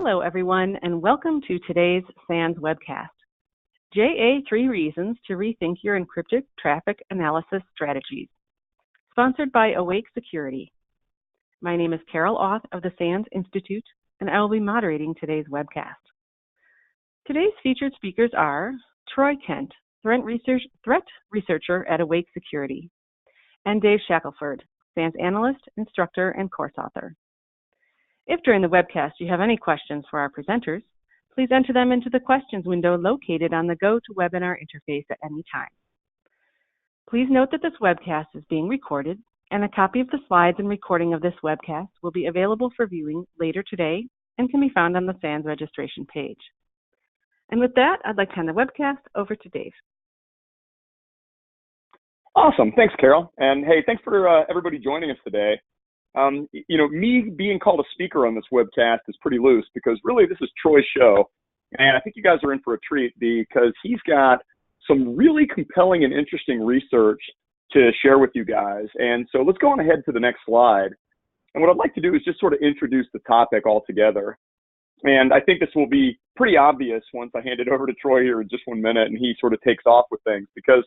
Hello, everyone, and welcome to today's SANS webcast. JA3 Reasons to Rethink Your Encrypted Traffic Analysis Strategies, sponsored by Awake Security. My name is Carol Auth of the SANS Institute, and I will be moderating today's webcast. Today's featured speakers are Troy Kent, threat researcher at Awake Security, and Dave Shackleford, SANS analyst, instructor, and course author. If during the webcast you have any questions for our presenters, please enter them into the questions window located on the GoToWebinar interface at any time. Please note that this webcast is being recorded, and a copy of the slides and recording of this webcast will be available for viewing later today and can be found on the SANS registration page. And with that, I'd like to hand the webcast over to Dave. Awesome. Thanks, Carol. And hey, thanks for everybody joining us today. Me being called a speaker on this webcast is pretty loose because really this is Troy's show. And I think you guys are in for a treat because he's got some really compelling and interesting research to share with you guys. And so let's go on ahead to the next slide. And what I'd like to do is just sort of introduce the topic altogether. And I think this will be pretty obvious once I hand it over to Troy here in just 1 minute and he sort of takes off with things, because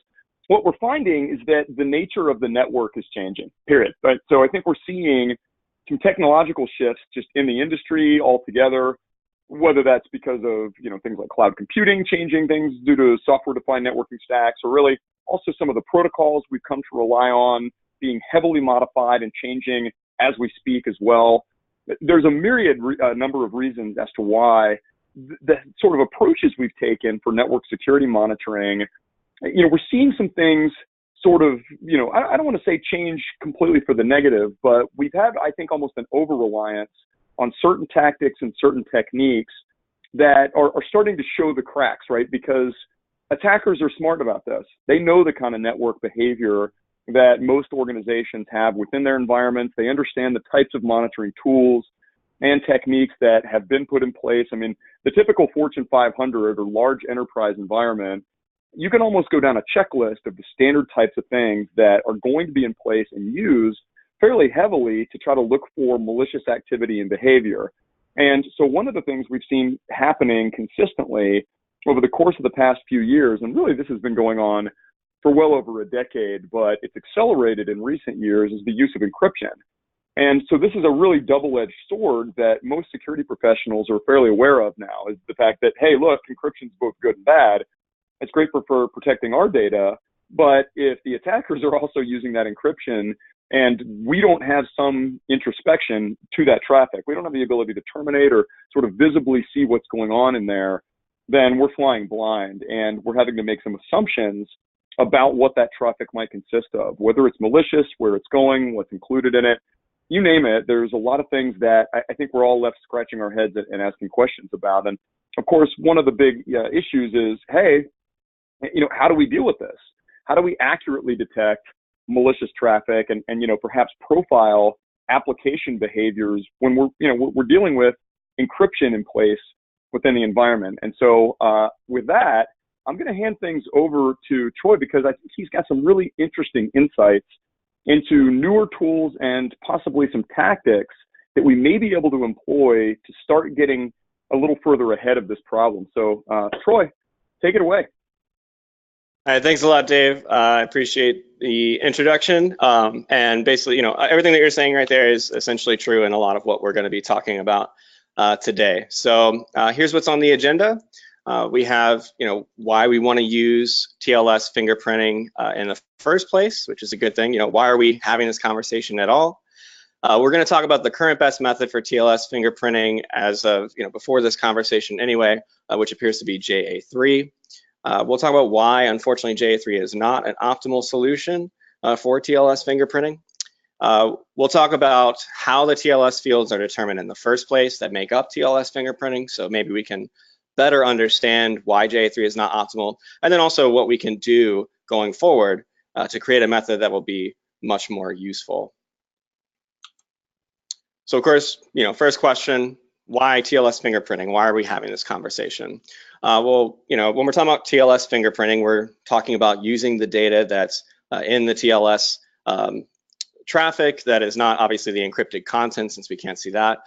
what we're finding is that the nature of the network is changing, period. Right? So I think we're seeing some technological shifts just in the industry altogether, whether that's because of things like cloud computing changing things due to software-defined networking stacks, or really also some of the protocols we've come to rely on being heavily modified and changing as we speak as well. There's a myriad number of reasons as to why the sort of approaches we've taken for network security monitoring, we're seeing some things sort of, I don't want to say change completely for the negative, but we've had, I think, almost an over-reliance on certain tactics and certain techniques that are starting to show the cracks, right? Because attackers are smart about this. They know the kind of network behavior that most organizations have within their environments. They understand the types of monitoring tools and techniques that have been put in place. I mean, the typical Fortune 500 or large enterprise environment, you can almost go down a checklist of the standard types of things that are going to be in place and used fairly heavily to try to look for malicious activity and behavior. And so one of the things we've seen happening consistently over the course of the past few years, and really this has been going on for well over a decade, but it's accelerated in recent years, is the use of encryption. And so this is a really double-edged sword that most security professionals are fairly aware of now, is the fact that, hey, look, encryption is both good and bad. It's great for protecting our data, but if the attackers are also using that encryption and we don't have some introspection to that traffic, we don't have the ability to terminate or sort of visibly see what's going on in there, then we're flying blind and we're having to make some assumptions about what that traffic might consist of, whether it's malicious, where it's going, what's included in it, you name it. There's a lot of things that I think we're all left scratching our heads and asking questions about. And of course, one of the big issues is, hey, how do we deal with this? How do we accurately detect malicious traffic and perhaps profile application behaviors when we're dealing with encryption in place within the environment? And so with that, I'm going to hand things over to Troy because I think he's got some really interesting insights into newer tools and possibly some tactics that we may be able to employ to start getting a little further ahead of this problem. So Troy, take it away. All right, thanks a lot, Dave. I appreciate the introduction. And basically, everything that you're saying right there is essentially true in a lot of what we're going to be talking about today. So here's what's on the agenda. We have, why we want to use TLS fingerprinting in the first place, which is a good thing. Why are we having this conversation at all? We're going to talk about the current best method for TLS fingerprinting as of, before this conversation anyway, which appears to be JA3. We'll talk about why, unfortunately, JA3 is not an optimal solution for TLS fingerprinting. We'll talk about how the TLS fields are determined in the first place that make up TLS fingerprinting, so maybe we can better understand why JA3 is not optimal, and then also what we can do going forward to create a method that will be much more useful. So of course, first question, why TLS fingerprinting? Why are we having this conversation? Well, when we're talking about TLS fingerprinting, we're talking about using the data that's in the TLS traffic that is not obviously the encrypted content, since we can't see that.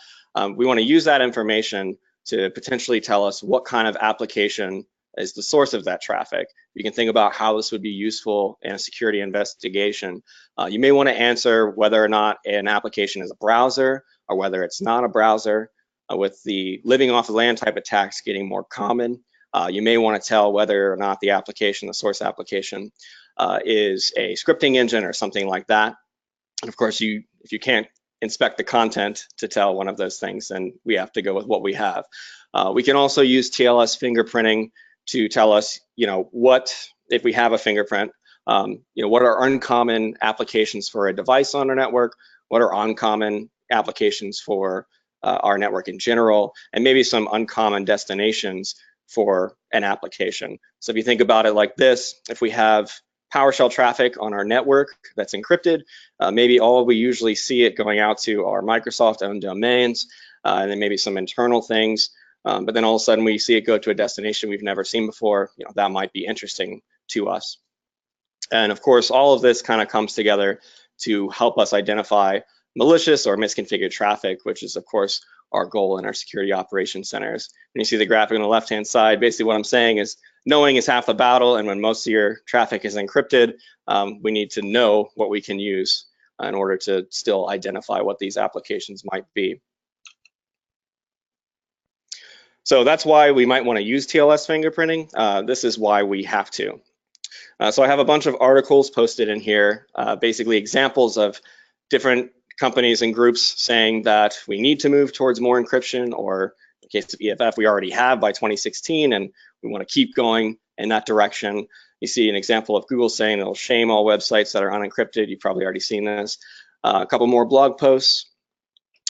We want to use that information to potentially tell us what kind of application is the source of that traffic. You can think about how this would be useful in a security investigation. You may want to answer whether or not an application is a browser or whether it's not a browser. With the living off the land type attacks getting more common, you may want to tell whether or not the application, the source application, is a scripting engine or something like that. And of course, if you can't inspect the content to tell one of those things, then we have to go with what we have. We can also use TLS fingerprinting to tell us, what, if we have a fingerprint, what are uncommon applications for a device on our network, what are uncommon applications for our network in general, and maybe some uncommon destinations for an application. So if you think about it like this, if we have PowerShell traffic on our network that's encrypted, maybe all we usually see it going out to our Microsoft-owned domains, and then maybe some internal things. But then all of a sudden we see it go to a destination we've never seen before. That might be interesting to us. And of course, all of this kind of comes together to help us identify malicious or misconfigured traffic, which is of course our goal in our security operations centers. And you see the graphic on the left-hand side, basically what I'm saying is knowing is half the battle, and when most of your traffic is encrypted, we need to know what we can use in order to still identify what these applications might be. So that's why we might want to use TLS fingerprinting. This is why we have to. So I have a bunch of articles posted in here, basically examples of different companies and groups saying that we need to move towards more encryption, or in the case of EFF, we already have by 2016, and we want to keep going in that direction. You see an example of Google saying it'll shame all websites that are unencrypted. You've probably already seen this. A couple more blog posts.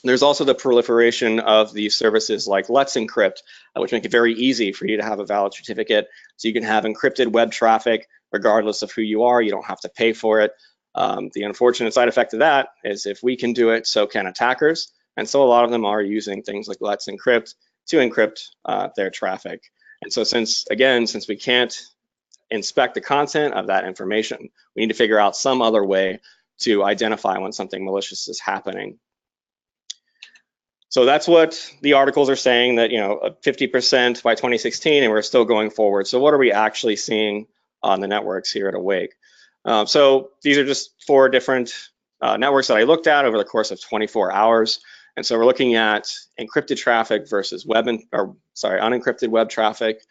There's also the proliferation of these services like Let's Encrypt, which make it very easy for you to have a valid certificate. So you can have encrypted web traffic regardless of who you are. You don't have to pay for it. The unfortunate side effect of that is if we can do it, so can attackers. And so a lot of them are using things like Let's Encrypt to encrypt their traffic. And so since we can't inspect the content of that information, we need to figure out some other way to identify when something malicious is happening. So that's what the articles are saying, that 50% by 2016, and we're still going forward. So what are we actually seeing on the networks here at Awake? So these are just 4 different networks that I looked at over the course of 24 hours. And so we're looking at encrypted traffic versus unencrypted web traffic.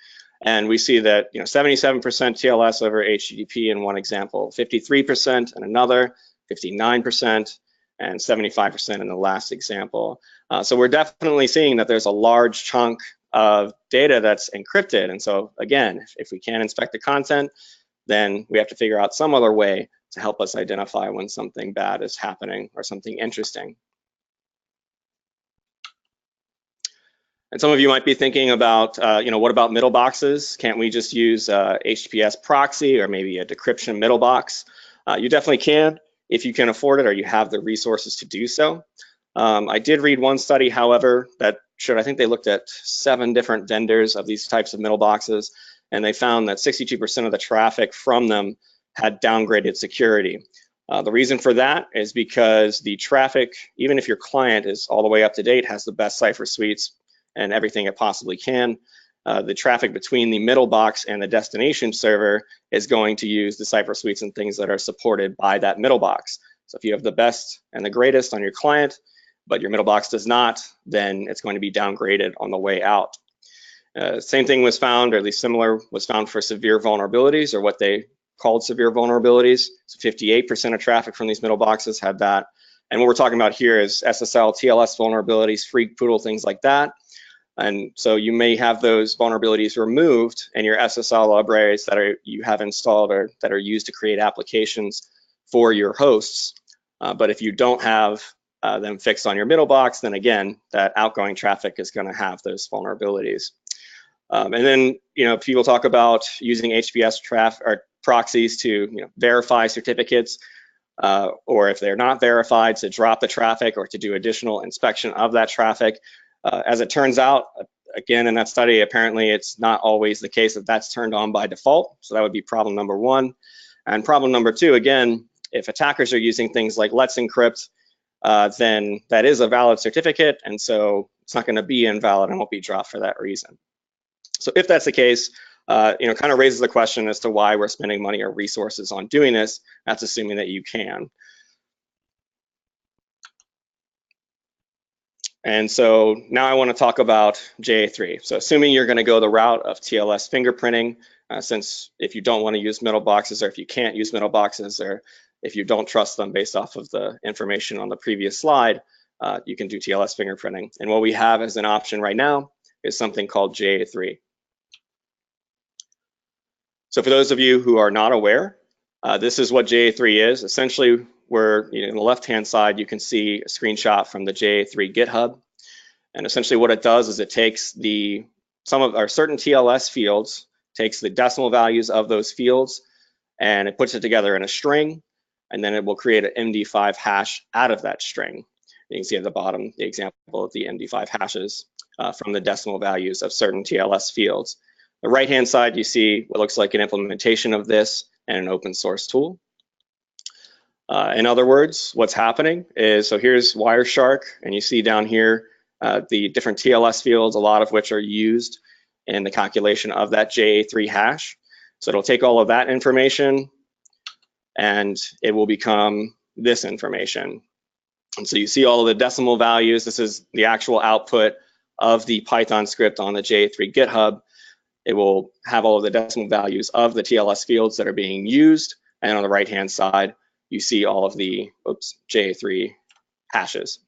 And we see that 77% TLS over HTTP in one example, 53% in another, 59%, and 75% in the last example. So we're definitely seeing that there's a large chunk of data that's encrypted. And so again, if we can't inspect the content, then we have to figure out some other way to help us identify when something bad is happening or something interesting. And some of you might be thinking about, what about middleboxes? Can't we just use HTTPS proxy or maybe a decryption middlebox? You definitely can if you can afford it or you have the resources to do so. I did read one study, however, that showed, I think they looked at 7 different vendors of these types of middleboxes, and they found that 62% of the traffic from them had downgraded security. The reason for that is because the traffic, even if your client is all the way up to date, has the best cipher suites and everything it possibly can, the traffic between the middle box and the destination server is going to use the cipher suites and things that are supported by that middle box. So if you have the best and the greatest on your client, but your middle box does not, then it's going to be downgraded on the way out. Same thing was found, or at least similar, was found for severe vulnerabilities, or what they called severe vulnerabilities. So 58% of traffic from these middle boxes had that. And what we're talking about here is SSL, TLS vulnerabilities, freak poodle, things like that. And so you may have those vulnerabilities removed in your SSL libraries that you have installed or that are used to create applications for your hosts. But if you don't have them fixed on your middle box, then again, that outgoing traffic is going to have those vulnerabilities. And then, people talk about using HTTPS or proxies to verify certificates, or if they're not verified, to drop the traffic or to do additional inspection of that traffic. As it turns out, again, in that study, apparently it's not always the case that that's turned on by default. So that would be problem number 1. And problem number 2, again, if attackers are using things like Let's Encrypt, then that is a valid certificate, and so it's not going to be invalid and won't be dropped for that reason. So if that's the case, kind of raises the question as to why we're spending money or resources on doing this. That's assuming that you can. And so now I want to talk about JA3. So assuming you're going to go the route of TLS fingerprinting, since if you don't want to use middle boxes, or if you can't use middle boxes, or if you don't trust them based off of the information on the previous slide, you can do TLS fingerprinting. And what we have as an option right now is something called JA3. So for those of you who are not aware, this is what JA3 is. Essentially, where on the left-hand side, you can see a screenshot from the JA3 GitHub. And essentially what it does is it takes some of our certain TLS fields, takes the decimal values of those fields, and it puts it together in a string, and then it will create an MD5 hash out of that string. You can see at the bottom the example of the MD5 hashes from the decimal values of certain TLS fields. The right-hand side, you see what looks like an implementation of this and an open source tool. In other words, what's happening is, so here's Wireshark, and you see down here the different TLS fields, a lot of which are used in the calculation of that JA3 hash. So it'll take all of that information and it will become this information. And so you see all of the decimal values. This is the actual output of the Python script on the JA3 GitHub. It will have all of the decimal values of the TLS fields that are being used. And on the right-hand side, you see all of the JA3 hashes.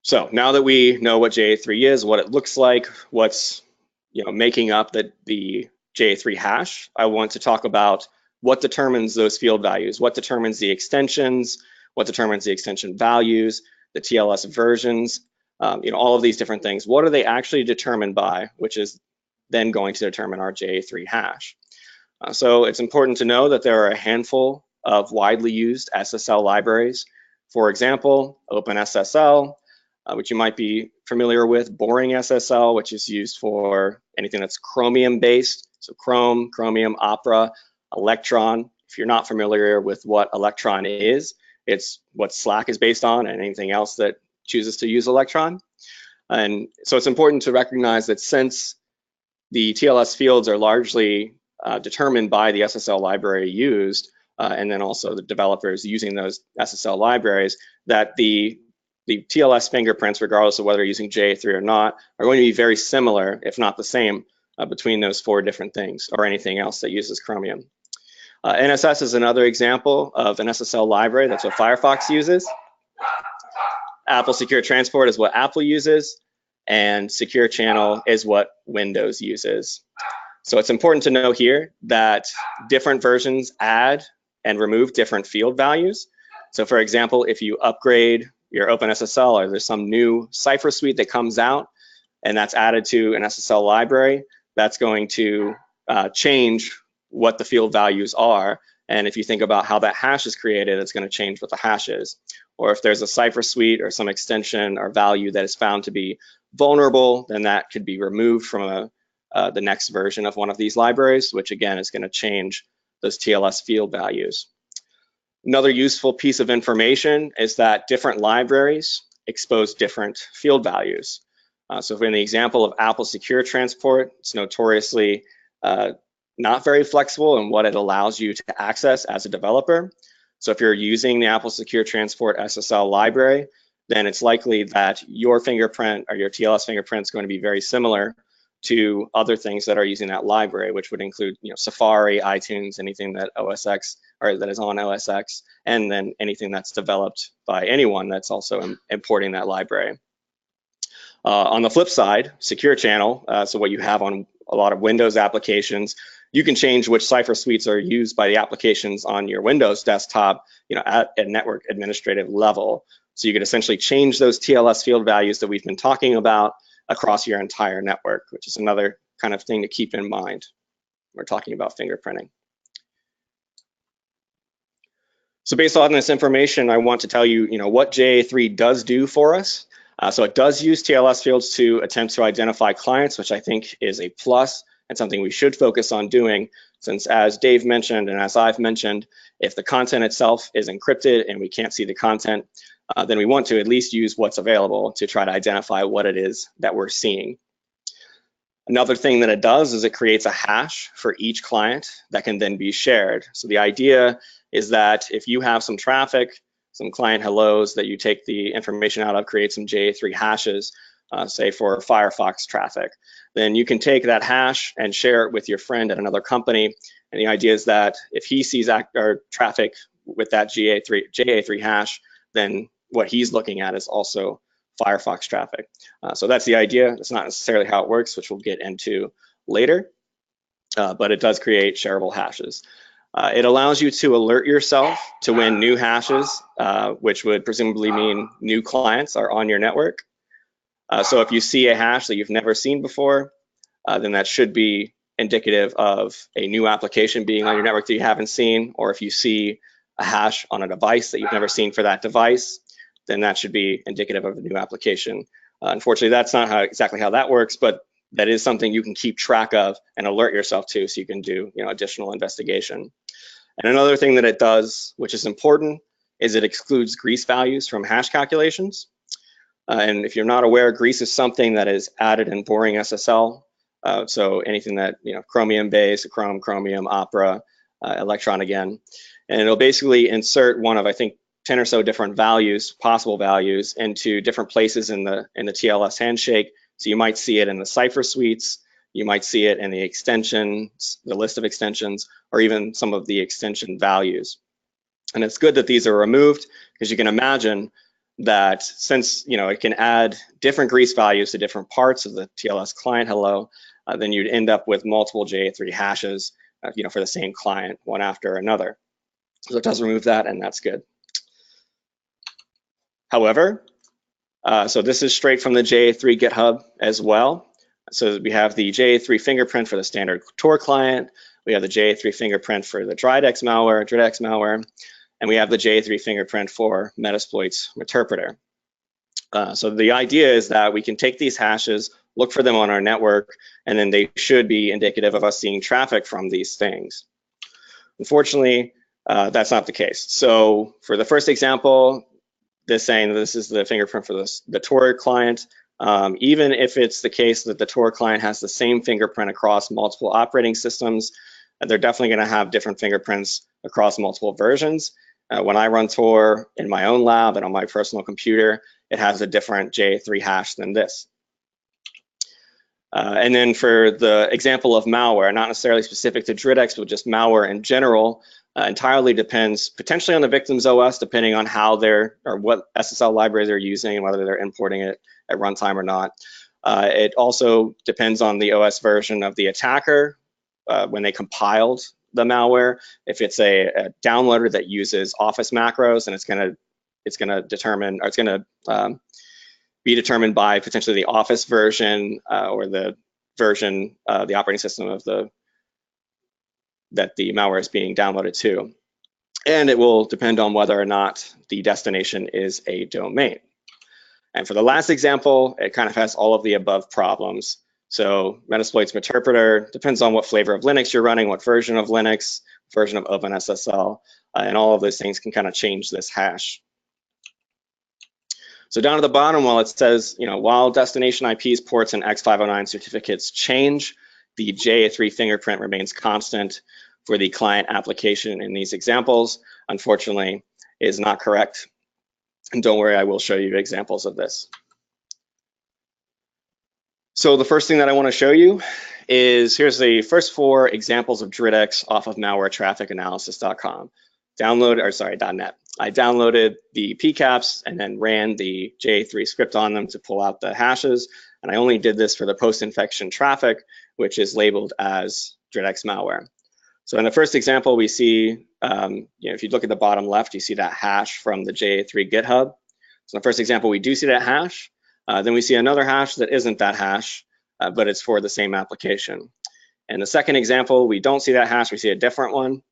So now that we know what JA3 is, what it looks like, what's making up the JA3 hash, I want to talk about what determines those field values, what determines the extensions, what determines the extension values, the TLS versions, all of these different things. What are they actually determined by, which is then going to determine our JA3 hash. So it's important to know that there are a handful of widely used SSL libraries. For example, OpenSSL, which you might be familiar with, Boring SSL, which is used for anything that's Chromium based. So Chrome, Chromium, Opera, Electron. If you're not familiar with what Electron is, it's what Slack is based on and anything else that chooses to use Electron. And so it's important to recognize that since the TLS fields are largely determined by the SSL library used, and then also the developers using those SSL libraries, that the TLS fingerprints, regardless of whether you're using JA3 or not, are going to be very similar, if not the same, between those four different things or anything else that uses Chromium. NSS is another example of an SSL library. That's what Firefox uses. Apple Secure Transport is what Apple uses, and Secure Channel is what Windows uses. So it's important to know here that different versions add and remove different field values. So for example, if you upgrade your OpenSSL or there's some new cipher suite that comes out and that's added to an SSL library, that's going to change what the field values are. And if you think about how that hash is created, it's going to change what the hash is. Or if there's a cipher suite or some extension or value that is found to be vulnerable, then that could be removed from the next version of one of these libraries, which again is going to change those TLS field values. Another useful piece of information is that different libraries expose different field values. So in the example of Apple Secure Transport, it's notoriously not very flexible in what it allows you to access as a developer. So if you're using the Apple Secure Transport SSL library, then it's likely that your fingerprint or your TLS fingerprint is going to be very similar to other things that are using that library, which would include Safari, iTunes, anything that OS X or that is on OS X, and then anything that's developed by anyone that's also importing that library. On the flip side, Secure Channel, so what you have on a lot of Windows applications, you can change which cipher suites are used by the applications on your Windows desktop, at a network administrative level. So you could essentially change those TLS field values that we've been talking about across your entire network, which is another kind of thing to keep in mind when we're talking about fingerprinting. So based on this information, I want to tell you, what JA3 does do for us. So it does use TLS fields to attempt to identify clients, which I think is a plus and something we should focus on doing, since as Dave mentioned and as I've mentioned, if the content itself is encrypted and we can't see the content, then we want to at least use what's available to try to identify what it is that we're seeing. Another thing that it does is it creates a hash for each client that can then be shared. So the idea is that if you have some traffic, some client hellos that you take the information out of, create some JA3 hashes, say for Firefox traffic, then you can take that hash and share it with your friend at another company. And the idea is that if he sees our traffic with that JA3 hash, then what he's looking at is also Firefox traffic. So that's the idea. That's not necessarily how it works, which we'll get into later, but it does create shareable hashes. It allows you to alert yourself to when new hashes, which would presumably mean new clients, are on your network. So if you see a hash that you've never seen before, then that should be indicative of a new application being on your network that you haven't seen. Or if you see a hash on a device that you've never seen for that device, then that should be indicative of a new application. Unfortunately, that's not exactly how that works, but that is something you can keep track of and alert yourself to, so you can do additional investigation. And another thing that it does, which is important, is it excludes grease values from hash calculations. And if you're not aware, grease is something that is added in boring SSL. So anything that, chromium-based, chromium, Opera, Electron again. And it'll basically insert one of, I think, 10 or so different values, possible values, into different places in the TLS handshake. So you might see it in the cipher suites, you might see it in the extensions, the list of extensions, or even some of the extension values. And it's good that these are removed, because you can imagine that since it can add different grease values to different parts of the TLS client hello, then you'd end up with multiple JA3 hashes, for the same client, one after another. So it does remove that, and that's good. However, so this is straight from the JA3 GitHub as well. So we have the JA3 fingerprint for the standard Tor client. We have the JA3 fingerprint for the DriDex malware, and we have the JA3 fingerprint for Metasploit's interpreter. So the idea is that we can take these hashes, look for them on our network, and then they should be indicative of us seeing traffic from these things. Unfortunately, that's not the case. So for the first example, this saying that this is the fingerprint for the Tor client, even if it's the case that the Tor client has the same fingerprint across multiple operating systems, they're definitely going to have different fingerprints across multiple versions. When I run Tor in my own lab and on my personal computer, it has a different JA3 hash than this. And then for the example of malware, not necessarily specific to DriDex, but just malware in general, entirely depends potentially on the victim's OS, depending on how or what SSL libraries they're using and whether they're importing it at runtime or not. It also depends on the OS version of the attacker when they compiled the malware. If it's a downloader that uses Office macros, and it's going to be determined by potentially the Office version or the version, the operating system of that the malware is being downloaded to. And it will depend on whether or not the destination is a domain. And for the last example, it kind of has all of the above problems. So Metasploit's interpreter depends on what flavor of Linux you're running, what version of Linux, version of OpenSSL, and all of those things can kind of change this hash. So down at the bottom, while it says, while destination IPs, ports, and X509 certificates change, the JA3 fingerprint remains constant for the client application in these examples. Unfortunately, is not correct. And don't worry, I will show you examples of this. So the first thing that I want to show you is, here's the first 4 examples of DriDex off of malwaretrafficanalysis.com. .net. I downloaded the PCAPs and then ran the JA3 script on them to pull out the hashes. And I only did this for the post-infection traffic, which is labeled as DriDex malware. So in the first example, we see, if you look at the bottom left, you see that hash from the JA3 GitHub. So in the first example, we do see that hash. Then we see another hash that isn't that hash, but it's for the same application. In the second example, we don't see that hash, we see a different one.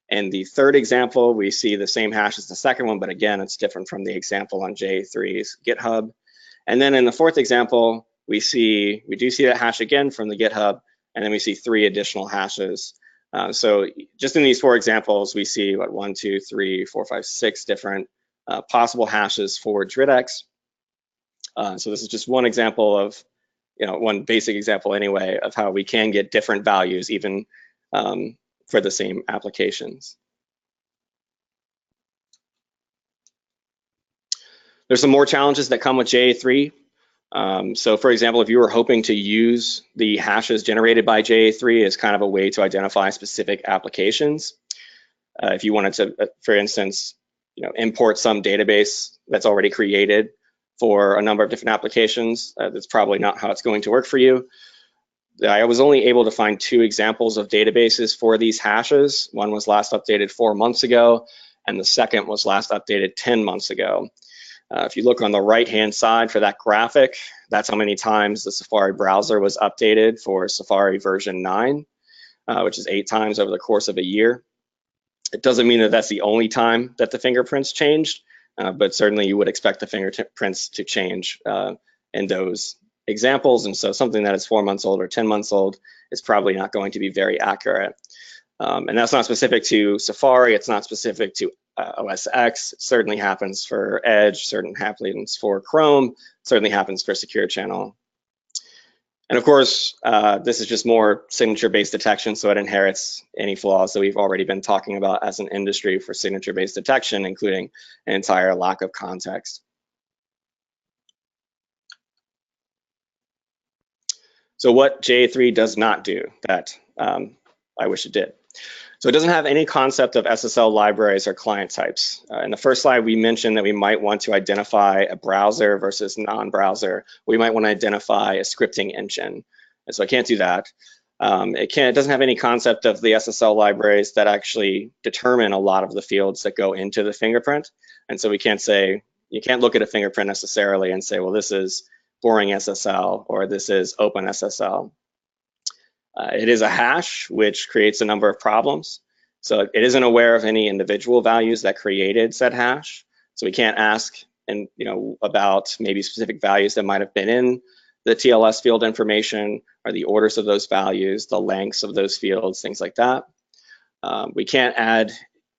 In the third example, we see the same hash as the second one, but again, it's different from the example on JA3's GitHub. And then in the fourth example, we do see that hash again from the GitHub, and then we see 3 additional hashes. So just in these 4 examples, we see what 1, 2, 3, 4, 5, 6 different possible hashes for DRIDX. So this is just one example of, one basic example anyway, of how we can get different values even for the same applications. There's some more challenges that come with JA3. So for example, if you were hoping to use the hashes generated by JA3 as kind of a way to identify specific applications, if you wanted to, for instance, import some database that's already created for a number of different applications, that's probably not how it's going to work for you. I was only able to find 2 examples of databases for these hashes. One was last updated 4 months ago, and the second was last updated 10 months ago. If you look on the right-hand side for that graphic, that's how many times the Safari browser was updated for Safari version 9, which is 8 times over the course of a year. It doesn't mean that that's the only time that the fingerprints changed, but certainly you would expect the fingerprints to change in those examples. And so something that is 4 months old or 10 months old is probably not going to be very accurate. And that's not specific to Safari. It's not specific to OS X. It certainly happens for Edge, certainly happens for Chrome, certainly happens for Secure Channel. And of course, this is just more signature-based detection, so it inherits any flaws that we've already been talking about as an industry for signature-based detection, including an entire lack of context. So what JA3 does not do that I wish it did. So it doesn't have any concept of SSL libraries or client types. In the first slide, we mentioned that we might want to identify a browser versus non-browser. We might want to identify a scripting engine. And so I can't do that. It doesn't have any concept of the SSL libraries that actually determine a lot of the fields that go into the fingerprint. And so we can't say, you can't look at a fingerprint necessarily and say, well, this is boring SSL or this is open SSL. It is a hash, which creates a number of problems. So it isn't aware of any individual values that created said hash. So we can't ask about maybe specific values that might have been in the TLS field information, or the orders of those values, the lengths of those fields, things like that. We can't add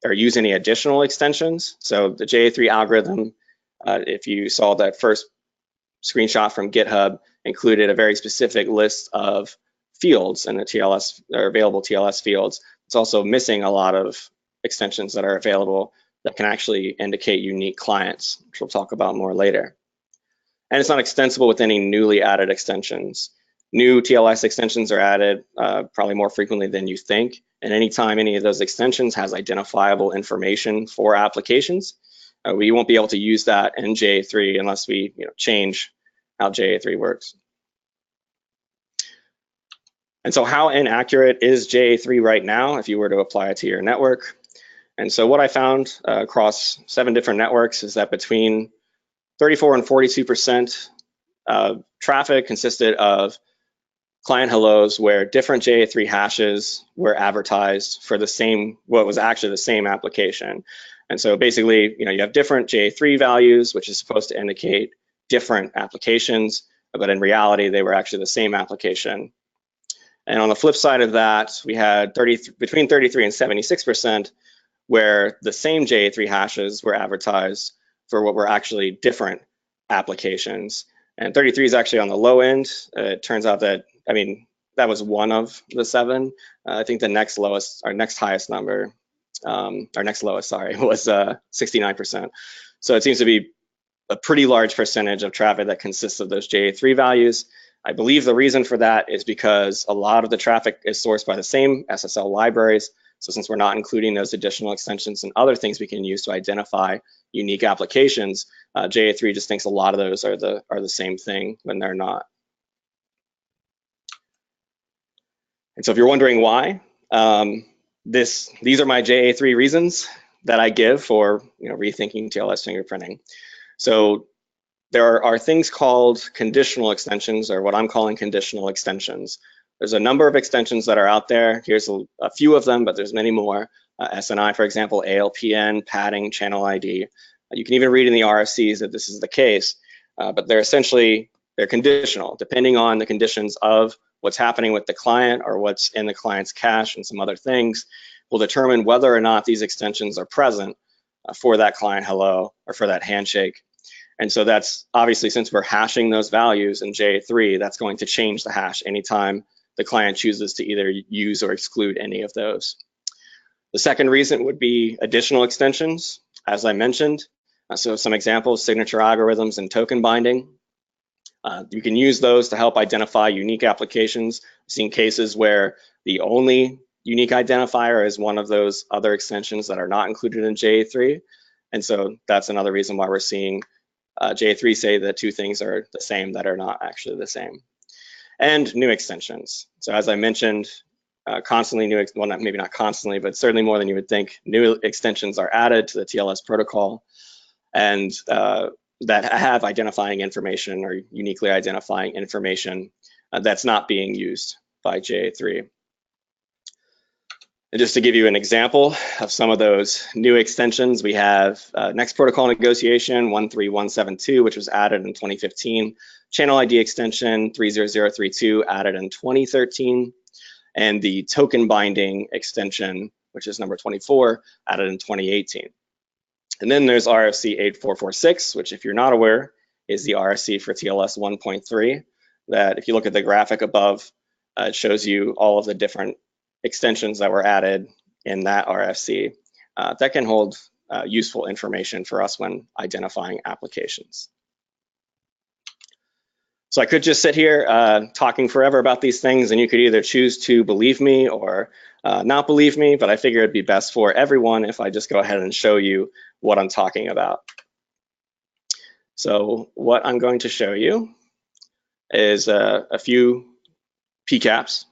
or use any additional extensions. So the JA3 algorithm, if you saw that first screenshot from GitHub, included a very specific list of fields and the TLS or available TLS fields. It's also missing a lot of extensions that are available that can actually indicate unique clients, which we'll talk about more later. And it's not extensible with any newly added extensions. New TLS extensions are added probably more frequently than you think. And anytime any of those extensions has identifiable information for applications, we won't be able to use that in JA3 unless we change how JA3 works. And so how inaccurate is JA3 right now if you were to apply it to your network? And so what I found across 7 different networks is that between 34 and 42% traffic consisted of client hellos where different JA3 hashes were advertised for the same, what was actually the same application. And so basically, you have different JA3 values, which is supposed to indicate different applications, but in reality, they were actually the same application. And on the flip side of that, we had between 33 and 76% where the same JA3 hashes were advertised for what were actually different applications. And 33 is actually on the low end. It turns out that, that was one of the 7. I think the next lowest, our next highest number, our next lowest, sorry, was 69%. So it seems to be a pretty large percentage of traffic that consists of those JA3 values. I believe the reason for that is because a lot of the traffic is sourced by the same SSL libraries. So since we're not including those additional extensions and other things we can use to identify unique applications, JA3 just thinks a lot of those are the same thing when they're not. And so if you're wondering why, these are my JA3 reasons that I give for rethinking TLS fingerprinting. So there are things called conditional extensions, or what I'm calling conditional extensions. There's a number of extensions that are out there. Here's a few of them, but there's many more. SNI, for example, ALPN, padding, channel ID. You can even read in the RFCs that this is the case, but they're conditional, depending on the conditions of what's happening with the client or what's in the client's cache and some other things will determine whether or not these extensions are present for that client hello or for that handshake. And so that's obviously, since we're hashing those values in JA3, that's going to change the hash anytime the client chooses to either use or exclude any of those. The second reason would be additional extensions, as I mentioned. So some examples, signature algorithms and token binding. You can use those to help identify unique applications. I've seen cases where the only unique identifier is one of those other extensions that are not included in JA3. And so that's another reason why we're seeing JA3 say that two things are the same that are not actually the same. And new extensions. So as I mentioned, constantly new, well, maybe not constantly, but certainly more than you would think, new extensions are added to the TLS protocol, and that have identifying information or uniquely identifying information that's not being used by JA3. And just to give you an example of some of those new extensions, we have Next Protocol Negotiation 13172, which was added in 2015, Channel ID extension 30032 added in 2013, and the token binding extension, which is number 24, added in 2018. And then there's RFC 8446, which, if you're not aware, is the RFC for TLS 1.3, that if you look at the graphic above, it shows you all of the different extensions that were added in that RFC that can hold useful information for us when identifying applications. So I could just sit here talking forever about these things, and you could either choose to believe me or not believe me, but I figure it'd be best for everyone if I just go ahead and show you what I'm talking about. So what I'm going to show you is a few PCAPs.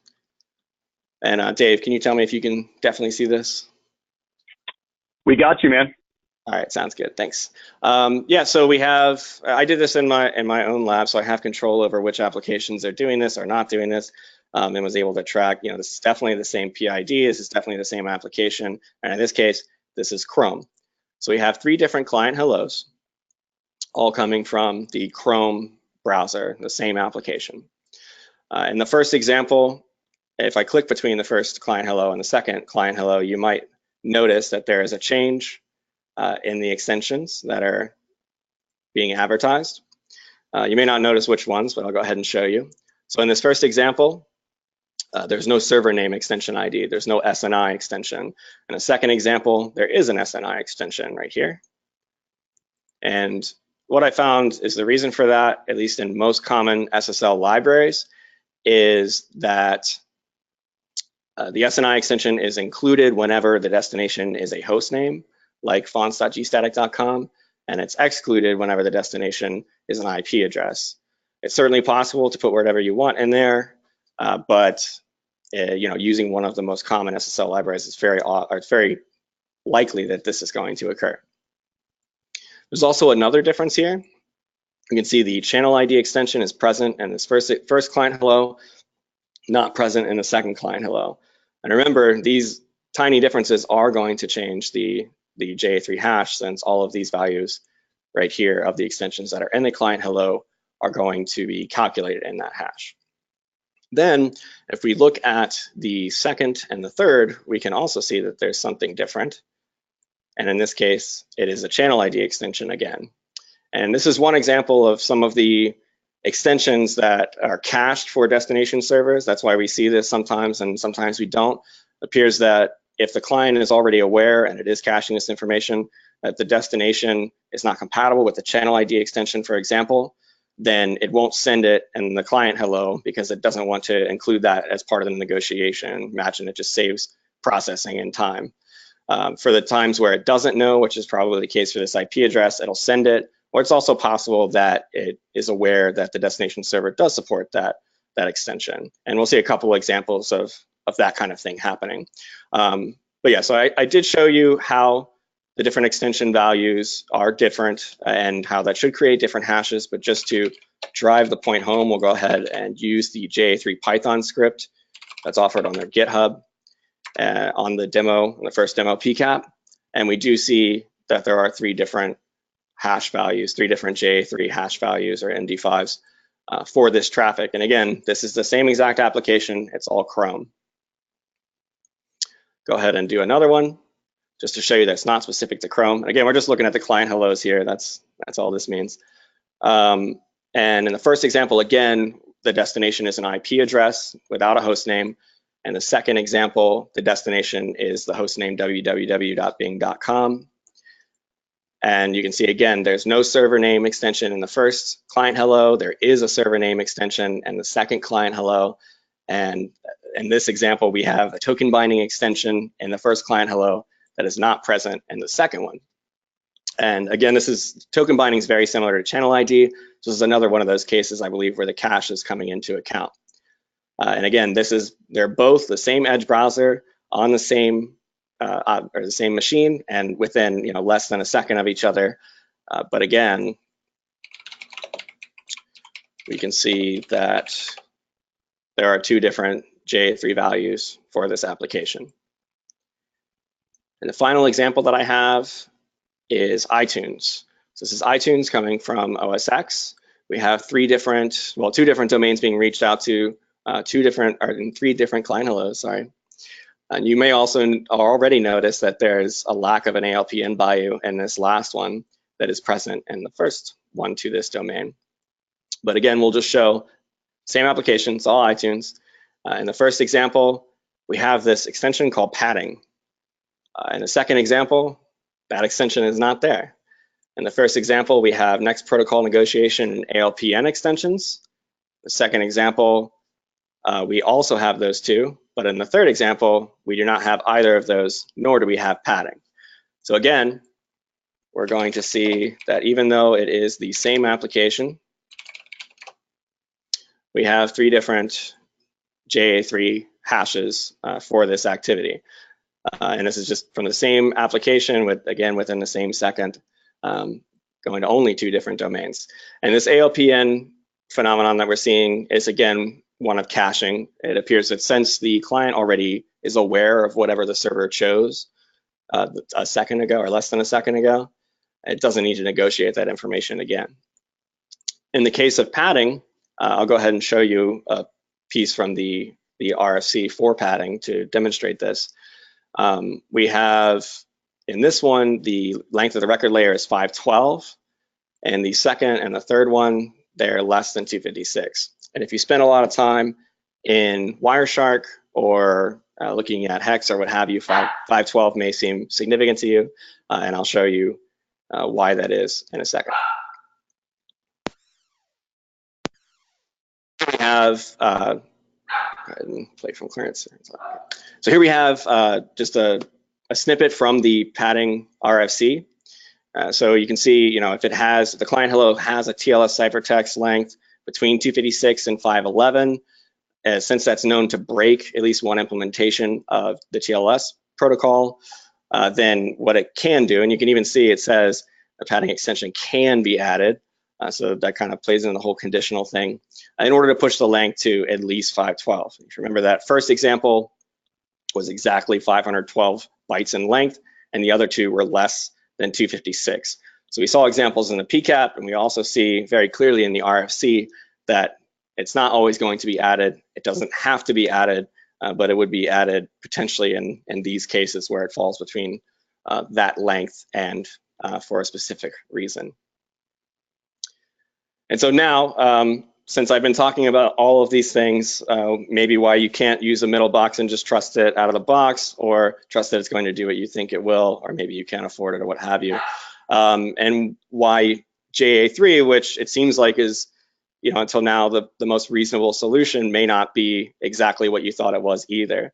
And Dave, can you tell me if you can definitely see this? We got you, man. All right, sounds good. Thanks. Yeah, so we have. I did this in my own lab, so I have control over which applications are doing this or not doing this, and was able to track. You know, this is definitely the same PID. This is definitely the same application, and in this case, this is Chrome. So we have 3 different client hellos, all coming from the Chrome browser, the same application. In the first example, if I click between the first client hello and the second client hello, you might notice that there is a change in the extensions that are being advertised. You may not notice which ones, but I'll go ahead and show you. So in this first example, there's no server name extension ID. There's no SNI extension. In a second example, there is an SNI extension right here. And what I found is the reason for that, at least in most common SSL libraries, is that the SNI extension is included whenever the destination is a host name, like fonts.gstatic.com, and it's excluded whenever the destination is an IP address. It's certainly possible to put whatever you want in there, but you know, using one of the most common SSL libraries, it's very likely that this is going to occur. There's also another difference here. You can see the channel ID extension is present in this first client hello, not present in the second client hello. And remember, these tiny differences are going to change the JA3 hash, since all of these values right here of the extensions that are in the client hello are going to be calculated in that hash. Then, if we look at the second and the third, we can also see that there's something different. And in this case, it is a channel ID extension again. And this is one example of some of the extensions that are cached for destination servers. That's why we see this sometimes, and sometimes we don't. It appears that if the client is already aware and it is caching this information, that the destination is not compatible with the channel ID extension, for example, then it won't send it in the client hello because it doesn't want to include that as part of the negotiation. Imagine it just saves processing and time. For the times where it doesn't know, which is probably the case for this IP address, it'll send it. Or it's also possible that it is aware that the destination server does support that extension. And we'll see a couple of examples of that kind of thing happening. But yeah, so I did show you how the different extension values are different and how that should create different hashes. But just to drive the point home, we'll go ahead and use the JA3 Python script that's offered on their GitHub on the demo, on the first demo PCAP. And we do see that there are 3 different hash values, 3 different JA3 hash values or MD5s for this traffic. And again, this is the same exact application. It's all Chrome. Go ahead and do another one just to show you that it's not specific to Chrome. Again, we're just looking at the client hellos here. That's all this means. And in the first example, again, the destination is an IP address without a host name. And the second example, the destination is the host name www.bing.com. And you can see, again, there's no server name extension in the first client hello. There is a server name extension in the second client hello. And in this example, we have a token binding extension in the first client hello that is not present in the second one. And again, token binding is very similar to channel ID. So this is another one of those cases, I believe, where the cache is coming into account. And again, they're both the same Edge browser on the same machine and within less than a second of each other. But again, we can see that there are two different JA3 values for this application. And the final example that I have is iTunes. So this is iTunes coming from OS X. We have two different domains being reached out to, in three different client hellos, sorry. And you may also already notice that there's a lack of an ALPN bayou in this last one that is present in the first one to this domain. But again, we'll just show same application, it's all iTunes. In the first example, we have this extension called padding. In the second example, that extension is not there. In the first example, we have next protocol negotiation and ALPN extensions. The second example, we also have those two, but in the third example, we do not have either of those, nor do we have padding. So again, we're going to see that even though it is the same application, we have three different JA3 hashes for this activity. And this is just from the same application within the same second, going to only two different domains. And this ALPN phenomenon that we're seeing is again one of caching. It appears that since the client already is aware of whatever the server chose a second ago or less than a second ago, it doesn't need to negotiate that information again. In the case of padding, I'll go ahead and show you a piece from the RFC for padding to demonstrate this. We have in this one, the length of the record layer is 512, and the second and the third one, they're less than 256. And if you spend a lot of time in Wireshark or looking at Hex or what have you, 512 may seem significant to you, and I'll show you why that is in a second. We have, go ahead and play from clearance. So here we have just a snippet from the padding RFC. So you can see, if the client hello has a TLS ciphertext length between 256 and 511, since that's known to break at least one implementation of the TLS protocol, then what it can do, and you can even see it says a padding extension can be added. So that kind of plays in the whole conditional thing in order to push the length to at least 512. If you remember, that first example was exactly 512 bytes in length, and the other two were less than 256. So we saw examples in the PCAP, and we also see very clearly in the RFC that it's not always going to be added. It doesn't have to be added, but it would be added potentially in these cases where it falls between that length and for a specific reason. And so now, since I've been talking about all of these things, maybe why you can't use a middle box and just trust it out of the box, or trust that it's going to do what you think it will, or maybe you can't afford it or what have you. And why JA3, which it seems like is, until now the most reasonable solution, may not be exactly what you thought it was either.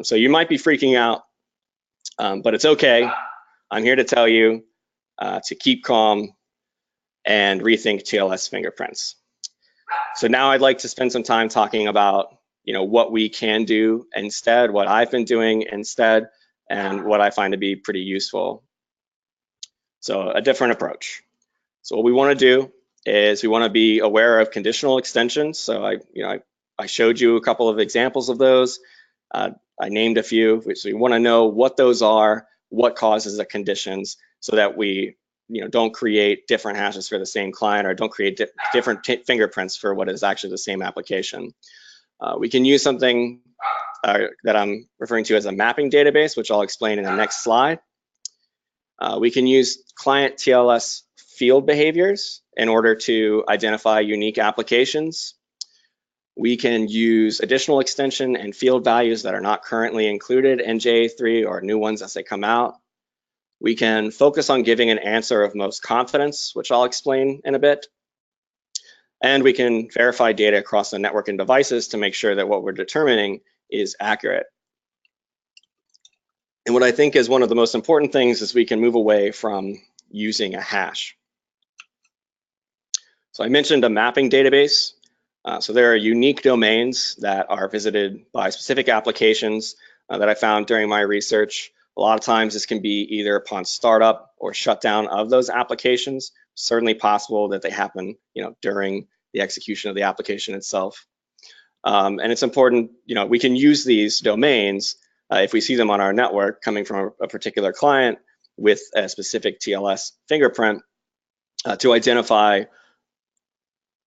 So you might be freaking out, but it's okay. I'm here to tell you to keep calm and rethink TLS fingerprints. So now I'd like to spend some time talking about, what we can do instead, what I've been doing instead, and what I find to be pretty useful. So a different approach. So what we want to do is we want to be aware of conditional extensions. So I showed you a couple of examples of those. I named a few. So we want to know what those are, what causes the conditions, so that we don't create different hashes for the same client, or don't create different fingerprints for what is actually the same application. We can use something that I'm referring to as a mapping database, which I'll explain in the next slide. We can use client TLS field behaviors in order to identify unique applications. We can use additional extension and field values that are not currently included in JA3 or new ones as they come out. We can focus on giving an answer of most confidence, which I'll explain in a bit. And we can verify data across the network and devices to make sure that what we're determining is accurate. And what I think is one of the most important things is we can move away from using a hash. So I mentioned a mapping database. So there are unique domains that are visited by specific applications that I found during my research. A lot of times this can be either upon startup or shutdown of those applications. Certainly possible that they happen, during the execution of the application itself. And it's important, we can use these domains if we see them on our network coming from a particular client with a specific TLS fingerprint to identify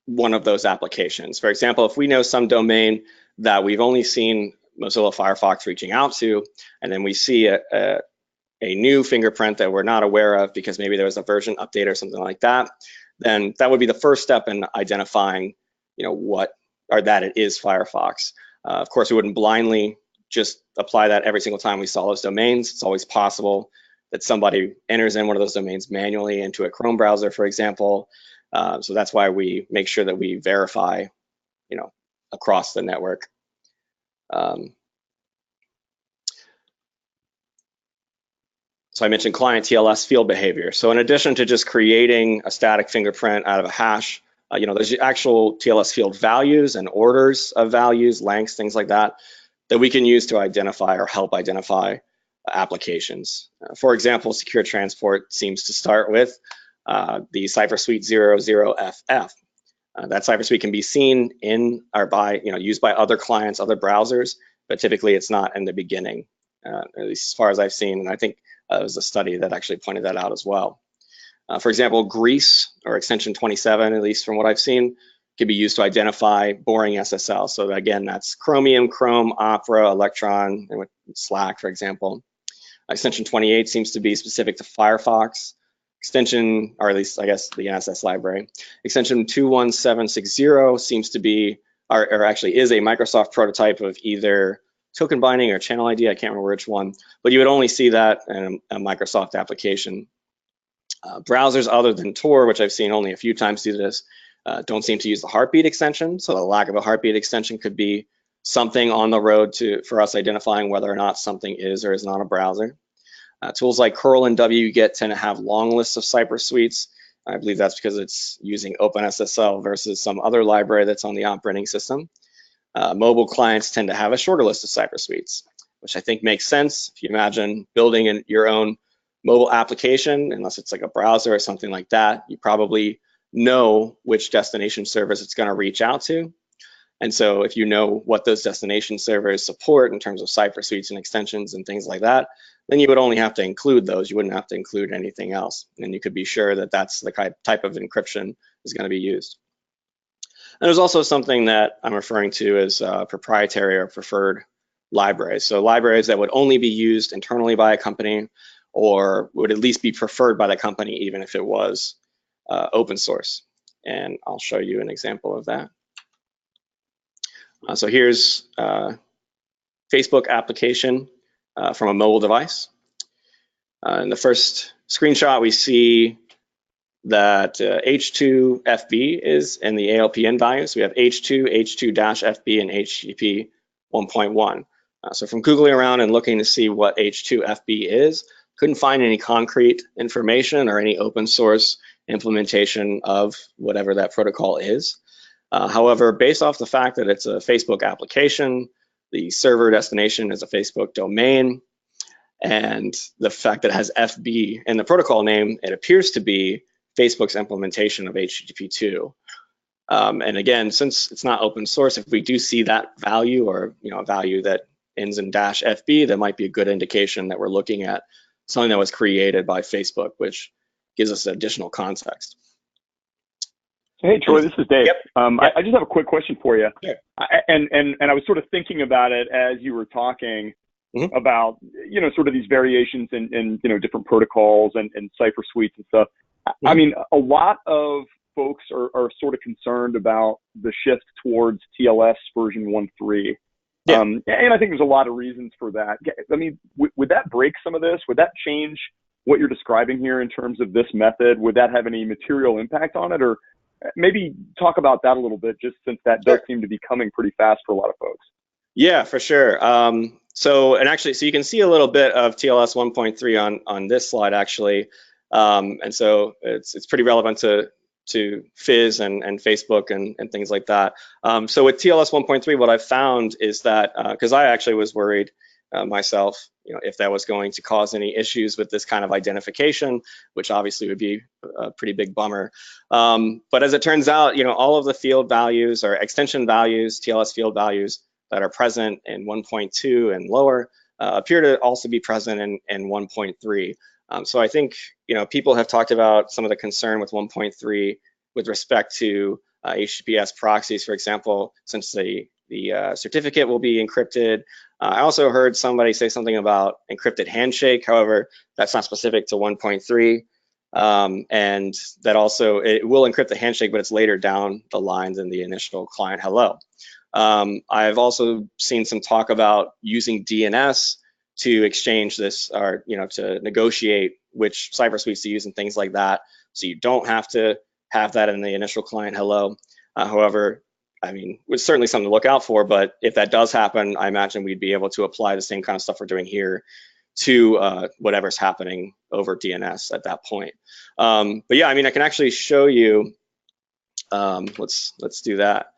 one of those applications. For example, if we know some domain that we've only seen Mozilla Firefox reaching out to, and then we see a new fingerprint that we're not aware of because maybe there was a version update or something like that, then that would be the first step in identifying, that it is Firefox. Of course, we wouldn't blindly just apply that every single time we saw those domains. It's always possible that somebody enters in one of those domains manually into a Chrome browser, for example. So that's why we make sure that we verify, across the network. So I mentioned client TLS field behavior. So in addition to just creating a static fingerprint out of a hash, there's actual TLS field values and orders of values, lengths, things like that we can use to identify or help identify applications. For example, secure transport seems to start with the cipher suite 00FF. That cipher suite can be seen in or by, used by other clients, other browsers, but typically it's not in the beginning, at least as far as I've seen. And I think there was a study that actually pointed that out as well. For example, Grease or extension 27, at least from what I've seen, can be used to identify boring SSL. So again, that's Chromium, Chrome, Opera, Electron, and with Slack, for example. Extension 28 seems to be specific to Firefox. Extension, or at least I guess the NSS library. Extension 21760 seems to be, or actually is a Microsoft prototype of either token binding or channel ID, I can't remember which one, but you would only see that in a Microsoft application. Browsers other than Tor, which I've seen only a few times do this, don't seem to use the heartbeat extension. So the lack of a heartbeat extension could be something on the road for us identifying whether or not something is or is not a browser. Tools like curl and wget tend to have long lists of cipher suites. I believe that's because it's using OpenSSL versus some other library that's on the operating system. Mobile clients tend to have a shorter list of cipher suites, which I think makes sense. If you imagine building your own mobile application, unless it's like a browser or something like that, you probably know which destination servers it's going to reach out to. And so if you know what those destination servers support in terms of cipher suites and extensions and things like that, then you would only have to include those. You wouldn't have to include anything else. And you could be sure that that's the type of encryption is going to be used. And there's also something that I'm referring to as proprietary or preferred libraries. So libraries that would only be used internally by a company or would at least be preferred by the company, even if it was open source. And I'll show you an example of that. So here's a Facebook application from a mobile device. In the first screenshot, we see that H2FB is in the ALPN values. We have H2, H2-FB, and HTTP 1.1. So from Googling around and looking to see what H2FB is, couldn't find any concrete information or any open source implementation of whatever that protocol is. However, based off the fact that it's a Facebook application, the server destination is a Facebook domain, and the fact that it has FB in the protocol name, it appears to be Facebook's implementation of HTTP2. And again, since it's not open source, if we do see that value or a value that ends in -FB, that might be a good indication that we're looking at something that was created by Facebook, which gives us additional context. Hey, Troy, this is Dave. Yep. I just have a quick question for you. Sure. And I was sort of thinking about it as you were talking about, sort of these variations in different protocols and cipher suites and stuff. I mean, a lot of folks are sort of concerned about the shift towards TLS version 1.3. Yeah. And I think there's a lot of reasons for that. I mean, would that break some of this? Would that change what you're describing here in terms of this method? Would that have any material impact on it? Or maybe talk about that a little bit, just since that does seem to be coming pretty fast for a lot of folks. Yeah, for sure. So you can see a little bit of TLS 1.3 on this slide, actually. And so it's pretty relevant to Fizz and Facebook and things like that. So with TLS 1.3, what I've found is that, because I actually was worried myself, if that was going to cause any issues with this kind of identification, which obviously would be a pretty big bummer. But as it turns out, all of the field values or extension values, TLS field values that are present in 1.2 and lower appear to also be present in 1.3. So I think, people have talked about some of the concern with 1.3 with respect to HTTPS proxies, for example, since the certificate will be encrypted. I also heard somebody say something about encrypted handshake. However, that's not specific to 1.3. And that also, it will encrypt the handshake, but it's later down the line than the initial client hello. I've also seen some talk about using DNS to exchange this, or to negotiate which cipher suites to use and things like that. So you don't have to have that in the initial client hello. However, I mean, it's certainly something to look out for, but if that does happen, I imagine we'd be able to apply the same kind of stuff we're doing here to whatever's happening over DNS at that point. But yeah, I mean, I can actually show you, let's do that.